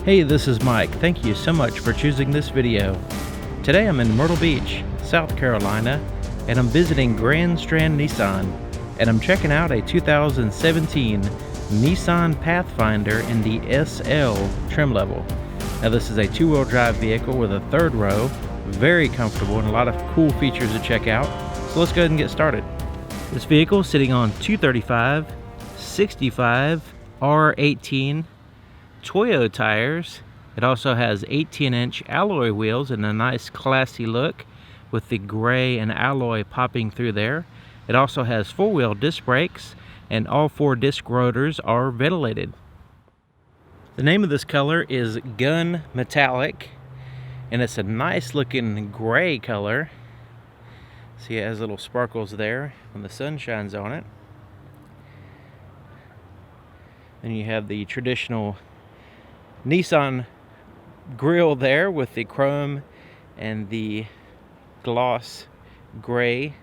Hey, this is Mike. Thank you so much for choosing this video. Today I'm in Myrtle Beach, South Carolina, and I'm visiting Grand Strand Nissan, and I'm checking out a 2017 Nissan Pathfinder in the SL trim level. Now this is a two-wheel drive vehicle with a third row, very comfortable and a lot of cool features to check out. So let's go ahead and get started. This vehicle is sitting on 235, 65, R18 Toyo tires. It also has 18-inch alloy wheels and a nice classy look with the gray and alloy popping through there. It also has four-wheel disc brakes and all four disc rotors are ventilated. The name of this color is Gun Metallic, and it's a nice looking gray color. See, it has little sparkles there when the sun shines on it. Then you have the traditional Nissan grille there with the chrome and the gloss gray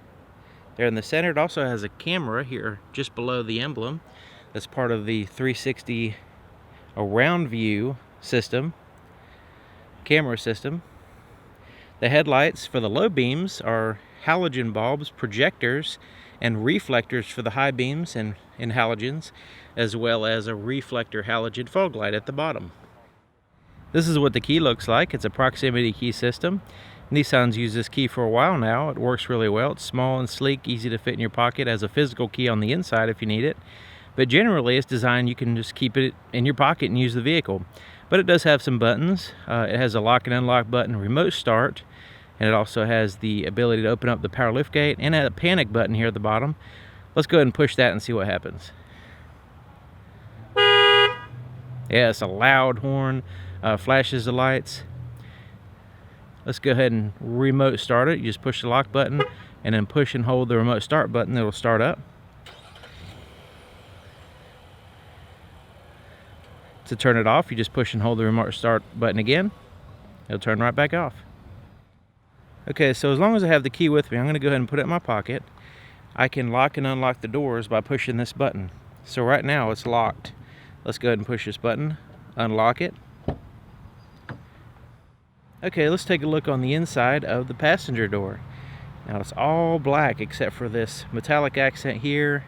there in the center. It also has a camera here just below the emblem. That's part of the 360 around view system, camera system. The headlights for the low beams are halogen bulbs, projectors, and reflectors for the high beams and halogens, as well as a reflector halogen fog light at the bottom. This is what the key looks like. It's a proximity key system. Nissan's used this key for a while now. It works really well. It's small and sleek, easy to fit in your pocket. It has a physical key on the inside if you need it. But generally it's designed you can just keep it in your pocket and use the vehicle. But it does have some buttons. It has a lock and unlock button, remote start, and it also has the ability to open up the Power Liftgate and a panic button here at the bottom. Let's go ahead and push that and see what happens. Yeah, it's a loud horn. Flashes the lights. Let's go ahead and remote start it. You just push the lock button and then push and hold the remote start button. It'll start up. To turn it off, you just push and hold the remote start button again. It'll turn right back off. Okay, so as long as I have the key with me, I'm going to go ahead and put it in my pocket. I can lock and unlock the doors by pushing this button. So right now it's locked. Let's go ahead and push this button, unlock it. Okay, let's take a look on the inside of the passenger door. Now it's all black except for this metallic accent here,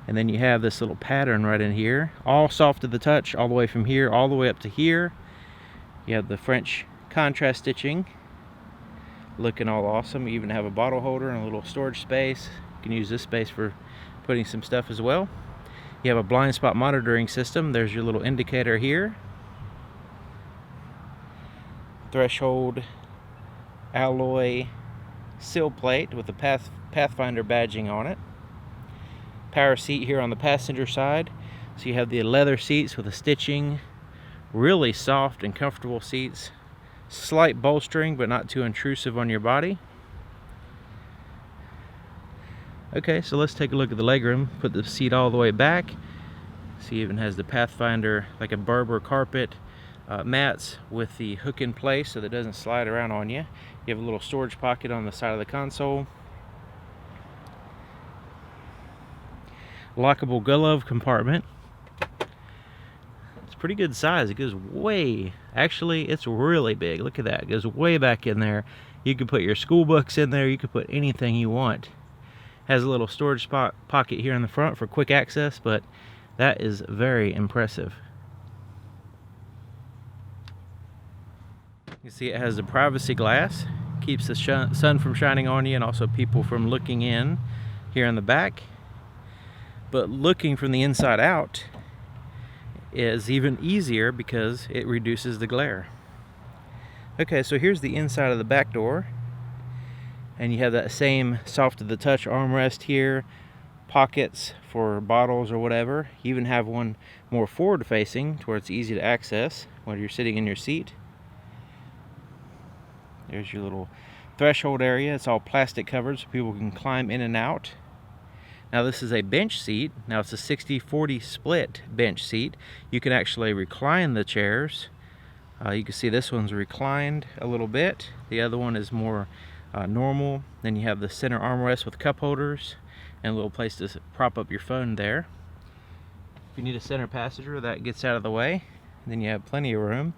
and then you have this little pattern right in here, all soft to the touch, all the way from here all the way up to here. You have the French contrast stitching, looking all awesome. You even have a bottle holder and a little storage space. You can use this space for putting some stuff as well. You have a blind spot monitoring system. There's your little indicator here. Threshold alloy sill plate with the Pathfinder badging on it. Power seat here on the passenger side. So you have the leather seats with the stitching. Really soft and comfortable seats. Slight bolstering, but not too intrusive on your body. Okay, so let's take a look at the legroom. Put the seat all the way back. See, it even has the Pathfinder, like a Berber carpet. Mats with the hook in place so that it doesn't slide around on you. You have a little storage pocket on the side of the console. Lockable glove compartment. It's pretty good size. It goes way, actually it's really big. Look at that. It goes way back in there. You can put your school books in there. You can put anything you want. Has a little storage pocket here in the front for quick access, but that is very impressive. You see it has the privacy glass, keeps the sun from shining on you and also people from looking in here in the back. But looking from the inside out is even easier because it reduces the glare. Okay, so here's the inside of the back door, and you have that same soft to the touch armrest here, pockets for bottles or whatever. You even have one more forward facing to where it's easy to access when you're sitting in your seat. There's your little threshold area. It's all plastic covered so people can climb in and out. Now this is a bench seat. Now it's a 60-40 split bench seat. You can actually recline the chairs. You can see this one's reclined a little bit. The other one is more normal. Then you have the center armrest with cup holders and a little place to prop up your phone there. If you need a center passenger, that gets out of the way. Then you have plenty of room.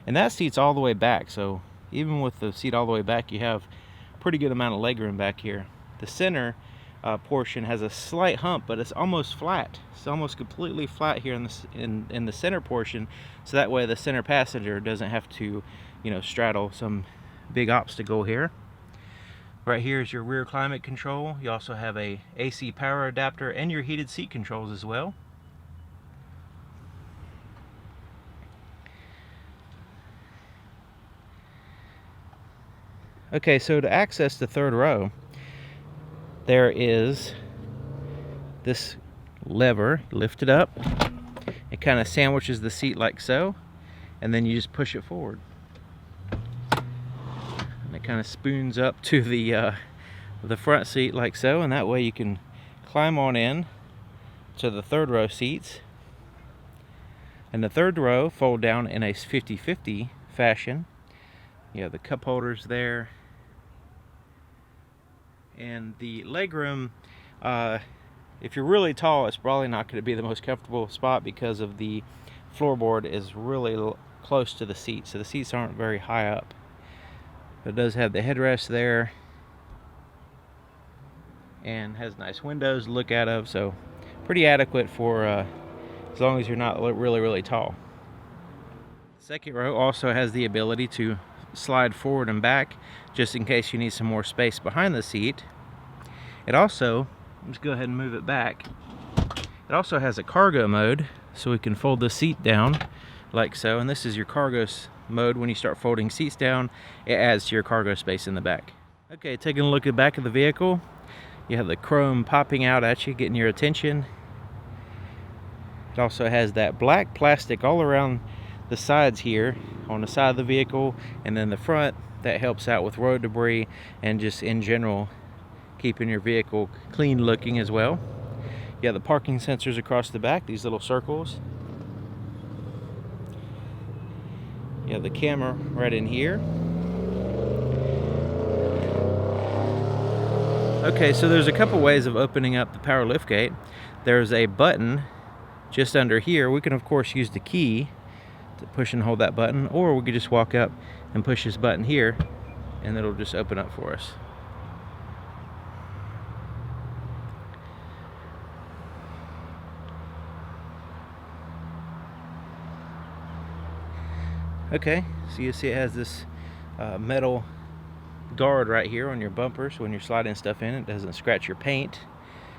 And that seat's all the way back, so even with the seat all the way back, you have a pretty good amount of legroom back here. The center portion has a slight hump, but it's almost flat. It's almost completely flat here in the center portion, so that way the center passenger doesn't have to, you know, straddle some big obstacle here. Right here is your rear climate control. You also have a AC power adapter and your heated seat controls as well. Okay, so to access the third row, there is this lever. Lift it up. It kind of sandwiches the seat like so, and then you just push it forward. And it kind of spoons up to the front seat like so, and that way you can climb on in to the third row seats. And the third row fold down in a 50-50 fashion. You have the cup holders there. And the legroom, if you're really tall, it's probably not going to be the most comfortable spot because of the floorboard is really close to the seat, so the seats aren't very high up. But it does have the headrest there and has nice windows to look out of, so pretty adequate for as long as you're not really tall. The second row also has the ability to slide forward and back just in case you need some more space behind the seat. It also, let's go ahead and move it back. It also has a cargo mode, so we can fold the seat down like so, and this is your cargo mode. When you start folding seats down, it adds to your cargo space in the back. Okay, taking a look at the back of the vehicle, you have the chrome popping out at you, getting your attention. It also has that black plastic all around the sides here on the side of the vehicle, and then the front that helps out with road debris and just in general keeping your vehicle clean looking as well. You have the parking sensors across the back, these little circles. You have the camera right in here. Okay, so there's a couple ways of opening up the power liftgate. There's a button just under here. We can of course use the key to push and hold that button, or we could just walk up and push this button here and it'll just open up for us. Okay, so you see it has this metal guard right here on your bumper, so when you're sliding stuff in, it doesn't scratch your paint.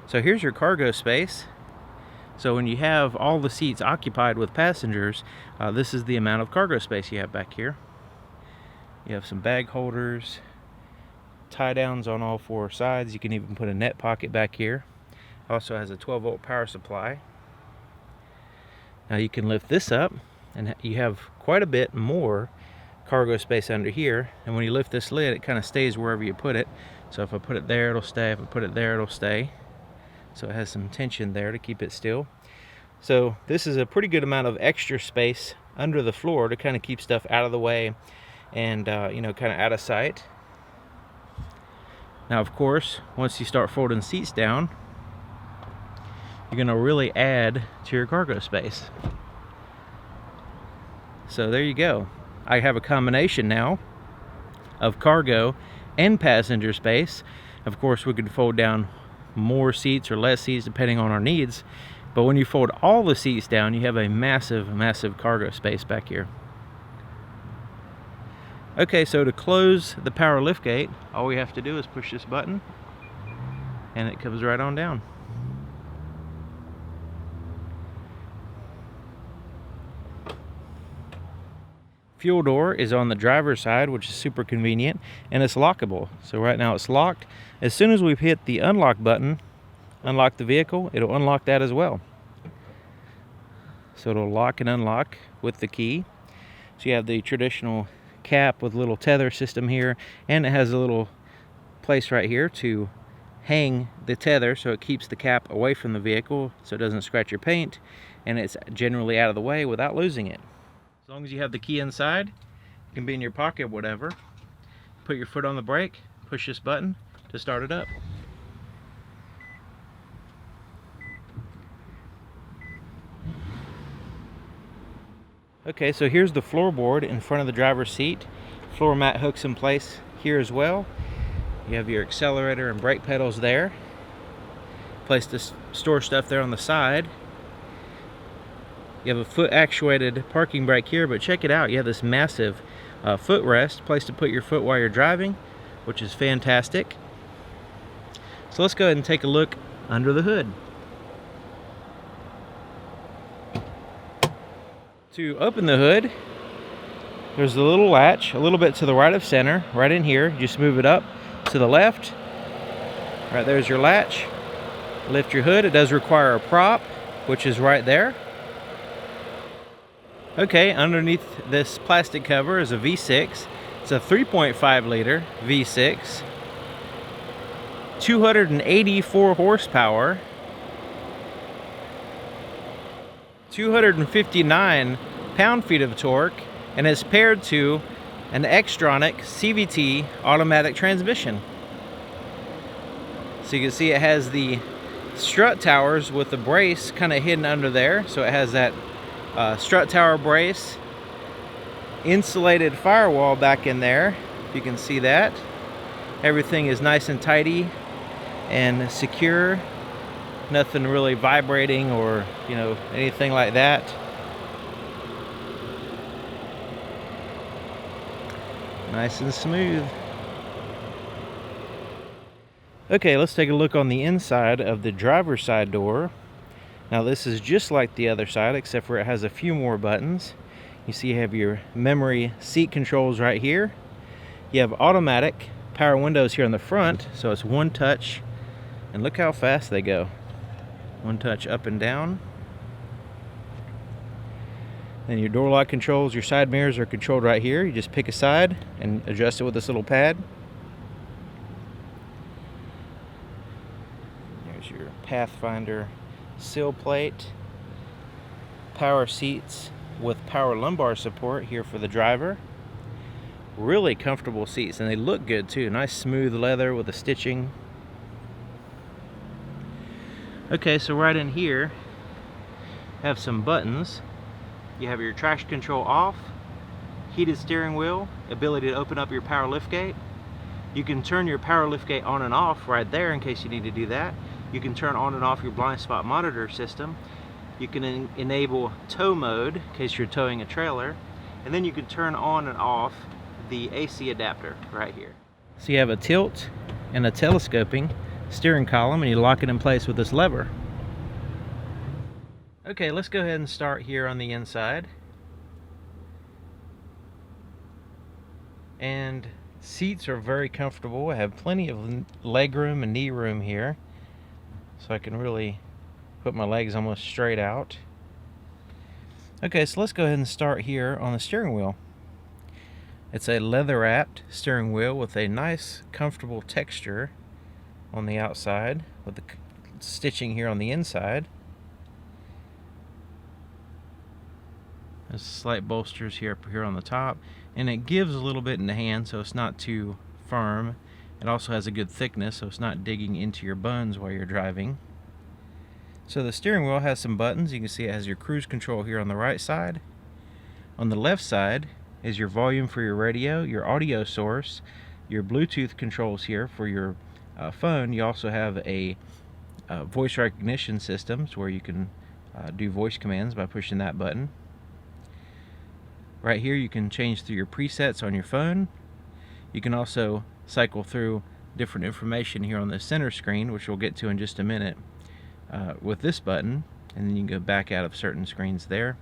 So here's your cargo space. So when you have all the seats occupied with passengers, this is the amount of cargo space you have back here. You have some bag holders, tie downs on all four sides. You can even put a net pocket back here. Also has a 12-volt power supply. Now you can lift this up and you have quite a bit more cargo space under here, and when you lift this lid, it kind of stays wherever you put it. So if I put it there, it'll stay. If I put it there, it'll stay. So it has some tension there to keep it still. So this is a pretty good amount of extra space under the floor to kind of keep stuff out of the way and you know, kind of out of sight. Now of course, once you start folding seats down, you're going to really add to your cargo space. So there you go. I have a combination now of cargo and passenger space. Of course, we could fold down more seats or less seats depending on our needs, but when you fold all the seats down, you have a massive cargo space back here. Okay, so to close the power liftgate, all we have to do is push this button and it comes right on down. Fuel door is on the driver's side, which is super convenient, and it's lockable. So right now it's locked. As soon as we hit the unlock button, unlock the vehicle, it'll unlock that as well. So it'll lock and unlock with the key. So you have the traditional cap with a little tether system here, and it has a little place right here to hang the tether so it keeps the cap away from the vehicle so it doesn't scratch your paint, and it's generally out of the way without losing it. As long as you have the key inside, it can be in your pocket, whatever. Put your foot on the brake, push this button to start it up. Okay, so here's the floorboard in front of the driver's seat. Floor mat hooks in place here as well. You have your accelerator and brake pedals there. Place to store stuff there on the side. You have a foot actuated parking brake here, but check it out. You have this massive footrest, place to put your foot while you're driving, which is fantastic. So let's go ahead and take a look under the hood. To open the hood, there's a little latch a little bit to the right of center, right in here. Just move it up to the left. Right there's your latch. Lift your hood. It does require a prop, which is right there. Okay, underneath this plastic cover is a V6. It's a 3.5 liter V6, 284 horsepower, 259 pound-feet of torque, and is paired to an Xtronic CVT automatic transmission. So you can see it has the strut towers with the brace kind of hidden under there. So it has that strut tower brace, insulated firewall back in there, if you can see that. Everything is nice and tidy and secure. Nothing really vibrating or, you know, anything like that. Nice and smooth. Okay, let's take a look on the inside of the driver's side door. Now this is just like the other side, except for it has a few more buttons. You see you have your memory seat controls right here. You have automatic power windows here on the front, so it's one touch, and look how fast they go. One touch up and down. Then your door lock controls, your side mirrors are controlled right here. You just pick a side and adjust it with this little pad. There's your Pathfinder sill plate. Power seats with power lumbar support here for the driver. Really comfortable seats, and they look good too. Nice smooth leather with the stitching. Okay, so right in here have some buttons. You have your traction control off, heated steering wheel, ability to open up your power liftgate. You can turn your power liftgate on and off right there in case you need to do that. You can turn on and off your blind spot monitor system. You can enable tow mode in case you're towing a trailer. And then you can turn on and off the AC adapter right here. So you have a tilt and a telescoping steering column, and you lock it in place with this lever. Okay, let's go ahead and start here on the inside. And seats are very comfortable. I have plenty of legroom and knee room here, so I can really put my legs almost straight out. Okay, so let's go ahead and start here on the steering wheel. It's a leather-wrapped steering wheel with a nice, comfortable texture on the outside with the stitching here on the inside. There's slight bolsters here up here on the top, and it gives a little bit in the hand, so it's not too firm. It also has a good thickness, so it's not digging into your buns while you're driving. So the steering wheel has some buttons. You can see it has your cruise control here on the right side. On the left side is your volume for your radio, your audio source, your Bluetooth controls here for your phone. You also have a voice recognition systems where you can do voice commands by pushing that button. Right here you can change through your presets on your phone. You can also cycle through different information here on the center screen, which we'll get to in just a minute, with this button, and then you can go back out of certain screens there.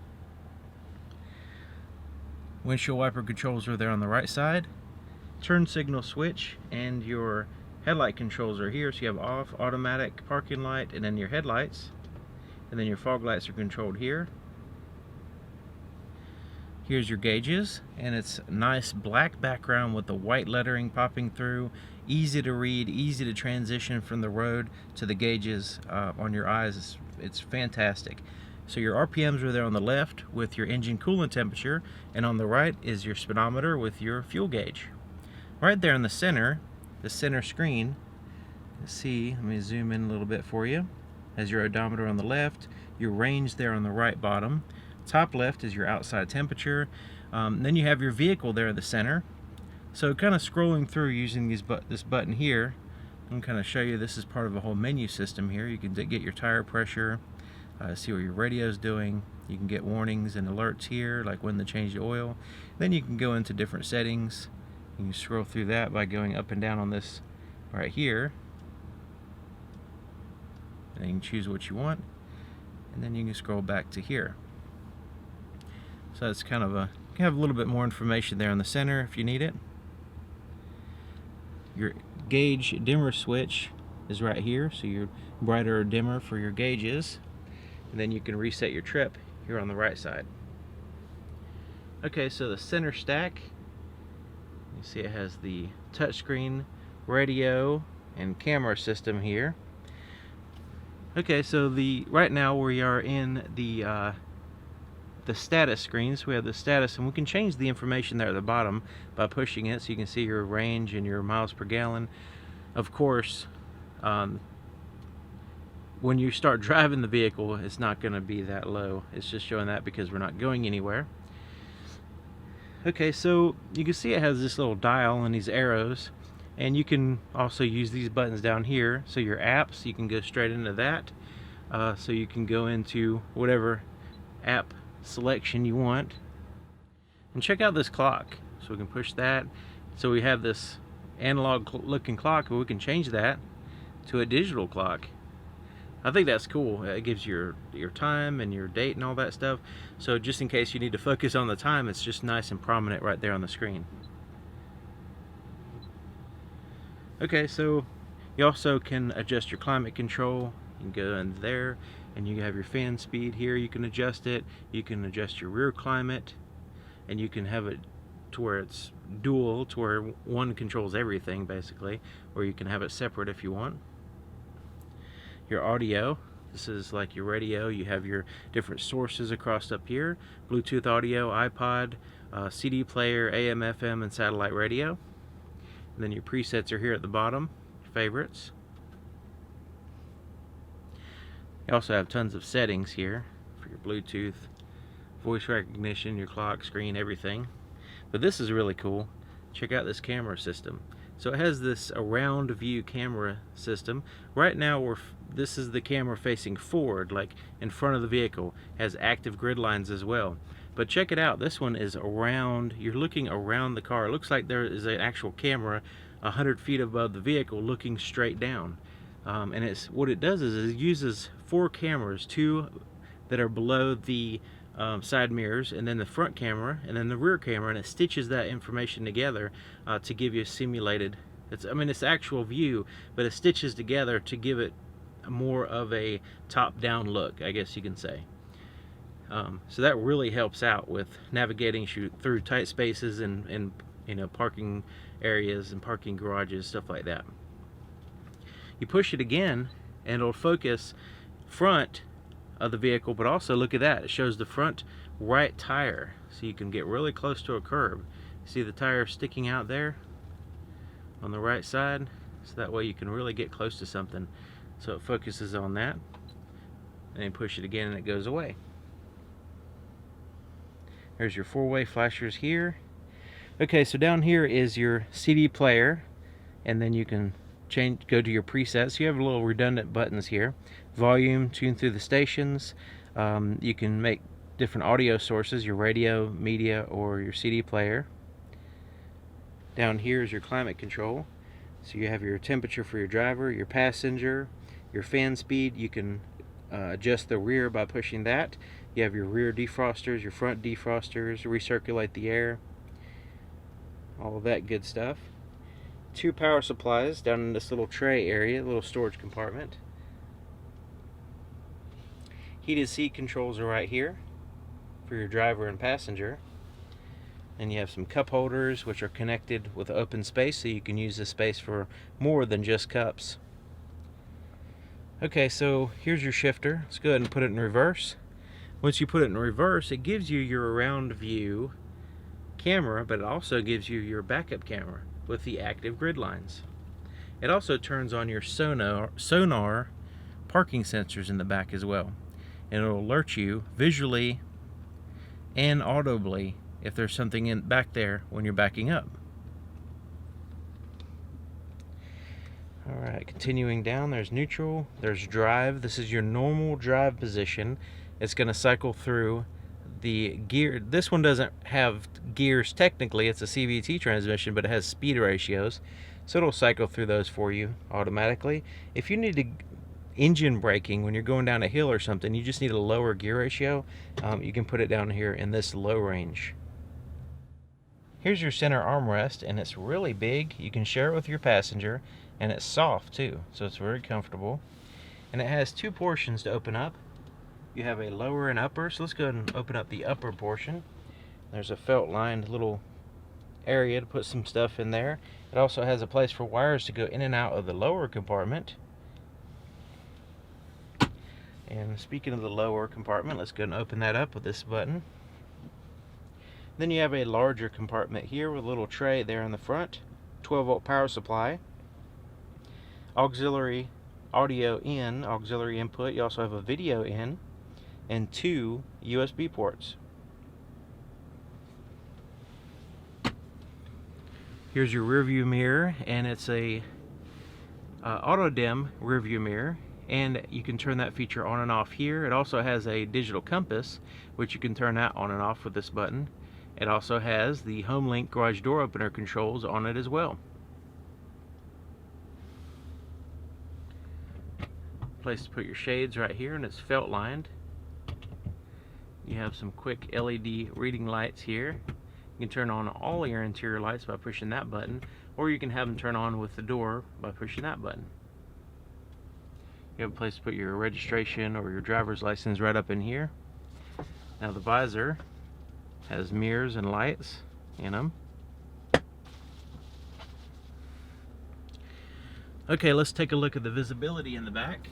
Windshield wiper controls are there on the right side. Turn signal switch and your headlight controls are here, so you have off, automatic, parking light, and then your headlights. And then your fog lights are controlled here. Here's your gauges, and it's a nice black background with the white lettering popping through. Easy to read, easy to transition from the road to the gauges on your eyes. It's fantastic. So your RPMs are there on the left with your engine coolant temperature, and on the right is your speedometer with your fuel gauge. Right there in the center screen, let's see, let me zoom in a little bit for you. Has your odometer on the left, your range there on the right bottom. Top left is your outside temperature. Then you have your vehicle there in the center. So kind of scrolling through using this button here, I'm kind of show you this is part of a whole menu system here. You can get your tire pressure, see what your radio is doing. You can get warnings and alerts here, like when to change the oil. Then you can go into different settings. You can scroll through that by going up and down on this right here. And you can choose what you want. And then you can scroll back to here. So it's kind of you can have a little bit more information there in the center if you need it. Your gauge dimmer switch is right here, so your brighter or dimmer for your gauges. And then you can reset your trip here on the right side. Okay, so the center stack, you see it has the touchscreen, radio, and camera system here. Okay, so right now we are in the status screen. So we have the status, and we can change the information there at the bottom by pushing it, so you can see your range and your miles per gallon. Of course, when you start driving the vehicle, it's not going to be that low. It's just showing that because we're not going anywhere. Okay, so you can see it has this little dial and these arrows, and you can also use these buttons down here. So your apps, you can go straight into that. So you can go into whatever app selection you want. And check out this clock. So we can push that. So we have this analog looking clock, but we can change that to a digital clock. I think that's cool. It gives your time and your date and all that stuff. So just in case you need to focus on the time, it's just nice and prominent right there on the screen. Okay, so you also can adjust your climate control. You can go in there and you have your fan speed here. You can adjust it. You can adjust your rear climate, and you can have it to where it's dual, to where one controls everything basically, or you can have it separate if you want. Your audio, this is like your radio. You have your different sources across up here: Bluetooth audio, iPod, CD player, AM, FM, and satellite radio. And then your presets are here at the bottom, favorites. You also have tons of settings here for your Bluetooth, voice recognition, your clock, screen, everything. But this is really cool. Check out this camera system. So it has this around view camera system. Right now this is the camera facing forward, like in front of the vehicle. It has active grid lines as well. But check it out, this one is around, you're looking around the car. It looks like there is an actual camera 100 feet above the vehicle looking straight down. And what it does is it uses 4 cameras, 2 that are below the side mirrors, and then the front camera, and then the rear camera, and it stitches that information together to give you a simulated, it's actual view, but it stitches together to give it more of a top-down look, I guess you can say. So that really helps out with navigating through tight spaces and parking areas and parking garages, stuff like that. You push it again and it'll focus front of the vehicle, but also look at that, it shows the front right tire, so you can get really close to a curb. See the tire sticking out there on the right side, so that way you can really get close to something. So it focuses on that, and then push it again and it goes away. There's your 4-way flashers here. Okay, so down here is your CD player, and then you can go to your presets. You have little redundant buttons here. Volume, tune through the stations. You can make different audio sources, your radio, media, or your CD player. Down here is your climate control. So you have your temperature for your driver, your passenger, your fan speed. You can adjust the rear by pushing that. You have your rear defrosters, your front defrosters, recirculate the air, all of that good stuff. 2 power supplies down in this little tray area, little storage compartment. Heated seat controls are right here for your driver and passenger. And you have some cup holders which are connected with open space, so you can use this space for more than just cups. Okay, so here's your shifter. Let's go ahead and put it in reverse. Once you put it in reverse, it gives you your around view camera, but it also gives you your backup camera with the active grid lines. It also turns on your sonar parking sensors in the back as well, and it'll alert you visually and audibly if there's something in back there when you're backing up. Alright, continuing down, there's neutral, there's drive. This is your normal drive position. It's going to cycle through the gear. This one doesn't have gears technically, it's a CVT transmission, but it has speed ratios, so it'll cycle through those for you automatically. If you need to engine braking when you're going down a hill or something, you just need a lower gear ratio, you can put it down here in this low range. Here's your center armrest, and it's really big. You can share it with your passenger, and it's soft too, so it's very comfortable. And it has two portions to open up. You have a lower and upper, so let's go ahead and open up the upper portion. There's a felt lined little area to put some stuff in there. It also has a place for wires to go in and out of the lower compartment. And speaking of the lower compartment, let's go and open that up with this button. Then you have a larger compartment here with a little tray there in the front, 12-volt power supply, auxiliary audio in, auxiliary input. You also have a video in, and 2 USB ports. Here's your rear view mirror, and it's a auto dim rear view mirror, and you can turn that feature on and off here. It also has a digital compass, which you can turn that on and off with this button. It also has the HomeLink garage door opener controls on it as well. Place to put your shades right here, and it's felt lined. You have some quick LED reading lights here. You can turn on all your interior lights by pushing that button, or you can have them turn on with the door by pushing that button. You have a place to put your registration or your driver's license right up in here. Now the visor has mirrors and lights in them. Okay, let's take a look at the visibility in the back.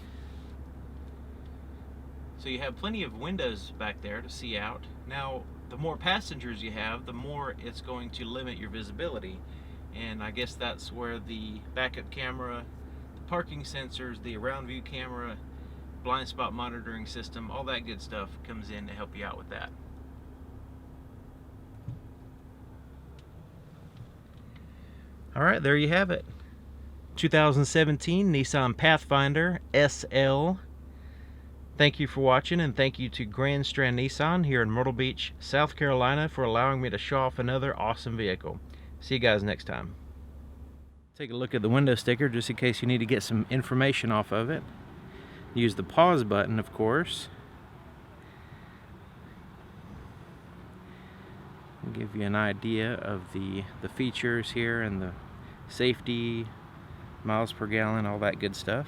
So you have plenty of windows back there to see out. Now, the more passengers you have, the more it's going to limit your visibility. And I guess that's where the backup camera, the parking sensors, the around view camera, blind spot monitoring system, all that good stuff comes in to help you out with that. Alright, there you have it. 2017 Nissan Pathfinder SL. Thank you for watching, and thank you to Grand Strand Nissan here in Myrtle Beach, South Carolina, for allowing me to show off another awesome vehicle. See you guys next time. Take a look at the window sticker just in case you need to get some information off of it. Use the pause button, of course. I'll give you an idea of the features here and the safety, miles per gallon, all that good stuff.